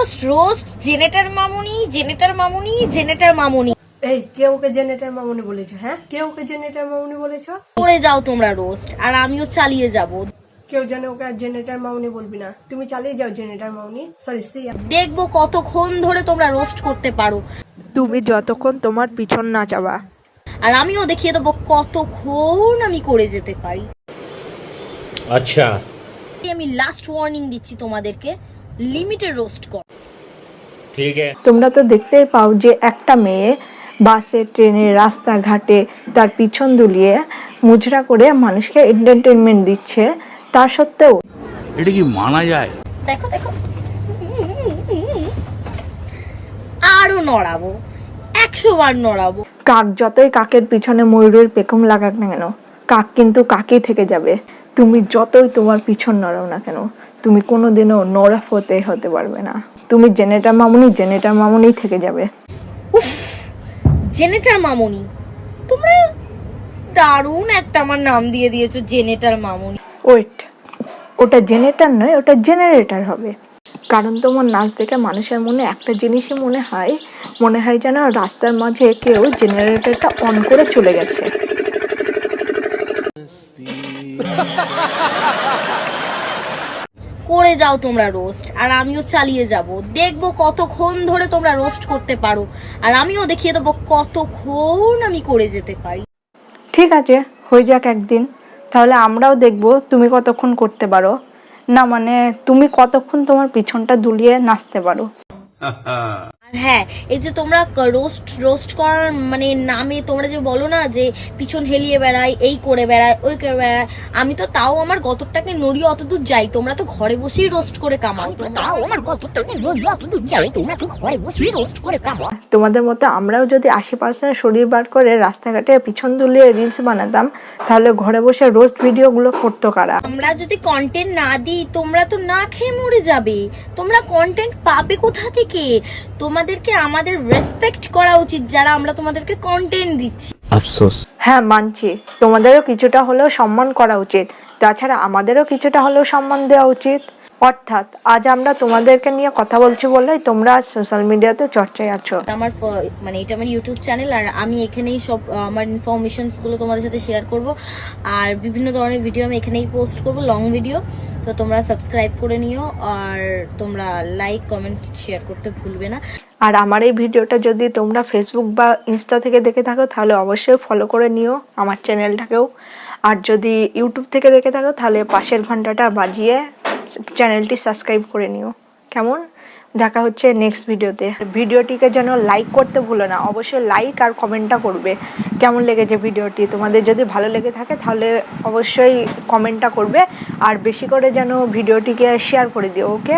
Roast generator মামুনি, generator মামুনি, generator মামুনি। এই কে ওকে generator মামুনি বলেছো? হ্যাঁ, কে ওকে জেনেটার মামুনি বলেছো? করে যাও তোমরা রোস্ট, আর আমিও চালিয়ে যাব। কেউ জানে ওকে আর জেনেটার মামুনি বলবি না, তুমি চালিয়ে যাও জেনেটার মামুনি। সরি দেখবো কতক্ষণ ধরে তোমরা রোস্ট করতে পারো, তুমি যতক্ষণ তোমার পিছন না যাবা। আর আমিও দেখিয়ে দেবো কতক্ষণ আমি করে যেতে পারি। আচ্ছা, আমি লাস্ট ওয়ার্নিং দিচ্ছি তোমাদেরকে, লিমিটে রোস্ট কর। ঠিক আছে। তোমরা তো দেখতেই পাও যে একটা মেয়ে বাসে, ট্রেনে, রাস্তাঘাটে তার পিছন দুলিয়ে মুজরা করে মানুষকে এন্টারটেনমেন্ট দিচ্ছে, তা সত্ত্বেও এটা কি মানা যায়? দেখো দেখো, আরো নড়াবো, 100 বার নড়াবো। কাক যতই কাকের পিছনে ময়ূরের পেখম লাগাক না কেন, কাক কিন্তু কাকই থেকে যাবে। তুমি যতই তোমার পিছন নড়াও না কেন, তুমি কোনোদিনও নড়াফ হতে পারবে না। তুমি জেনেটার মামুনি, জেনেটার মামুনি থেকে যাবে। জেনেটার মামুনি, তোমরা দারুণ একটা আমার নাম দিয়ে দিয়েছো, জেনেটার মামুনি। ওয়েট, ওটা জেনেটার নয়, ওটা জেনারেটর হবে। কারণ তোমার নাচ দেখে মানুষের মনে একটা জিনিসই মনে হয় যেন রাস্তার মাঝে কেউ জেনারেটরটা অন করে চলে গেছে। করে যাও তোমরা রোস্ট, আর আমিও চালিয়ে যাব। দেখবো কতক্ষণ ধরে তোমরা রোস্ট করতে পারো, আর আমিও দেখিয়ে দেবো কতক্ষণ আমি করে যেতে পারি। ঠিক আছে, হয়ে যাক একদিন, তাহলে আমরাও দেখবো তুমি কতক্ষণ করতে পারো। না মানে তুমি কতক্ষণ তোমার পিছনটা দুলিয়ে নাচতে পারো। আর হ্যাঁ, এই যে তোমরা রোস্ট করার মানে নামে তোমরা যে বলো না যে পিছন হেলিয়ে বেড়ায়, এই করে বেড়ায়, ওই করে বেড়ায়, আমি তো তাও আমার গতরটাকে নড়িয়ে অতদূর যাই, তোমরা তো ঘরে বসেই রোস্ট করে কামাও। তোমাদের মতো আমরাও যদি 80% শরীর বার করে রাস্তাঘাটে পিছন দুলিয়ে রিলস বানাতাম, তাহলে ঘরে বসে রোস্ট ভিডিওগুলো করতো কারা? আমরা যদি কন্টেন্ট না দিই, তোমরা তো না খেয়ে মরে যাবে। তোমরা কন্টেন্ট পাবে কোথা থেকে? তোমাদেরকে আমাদের রেসপেক্ট করা উচিত, যারা আমরা তোমাদেরকে কন্টেন্ট দিচ্ছি। আফসোস। হ্যাঁ মানছি, তোমাদেরও কিছুটা হলেও সম্মান করা উচিত, তাছাড়া আমাদেরও কিছুটা হলেও সম্মান দেওয়া উচিত। অর্থাৎ আজ আমরা তোমাদেরকে নিয়ে কথা বলছি বলেই তোমরা আজ সোশ্যাল মিডিয়াতে চর্চায় আছো। আমার মানে এটা আমার ইউটিউব চ্যানেল, আর আমি এখানেই সব আমার ইনফরমেশনস গুলো তোমাদের সাথে শেয়ার করব, আর বিভিন্ন ধরনের ভিডিও আমি এখানেই পোস্ট করব, লং ভিডিও। তো তোমরা সাবস্ক্রাইব করে নিও, আর তোমরা লাইক কমেন্ট শেয়ার করতে ভুলবে না। আর আমার এই ভিডিওটা যদি তোমরা ফেসবুক বা ইনস্টা থেকে দেখে থাকো, তাহলে অবশ্যই ফলো করে নিও আমার চ্যানেলটাকেও। আর যদি ইউটিউব থেকে দেখে থাকো, তাহলে পাশের ঘন্টাটা বাজিয়ে চ্যানেলটি সাবস্ক্রাইব করে নিও। কেমন? দেখা হচ্ছে নেক্সট ভিডিওতে। ভিডিওটিকে যেন লাইক করতে ভুলো না, অবশ্যই লাইক আর কমেন্টটা করবে কেমন লেগেছে ভিডিওটি। তোমাদের যদি ভালো লেগে থাকে তাহলে অবশ্যই কমেন্টটা করবে, আর বেশি করে যেন ভিডিওটিকে শেয়ার করে দিও। ওকে।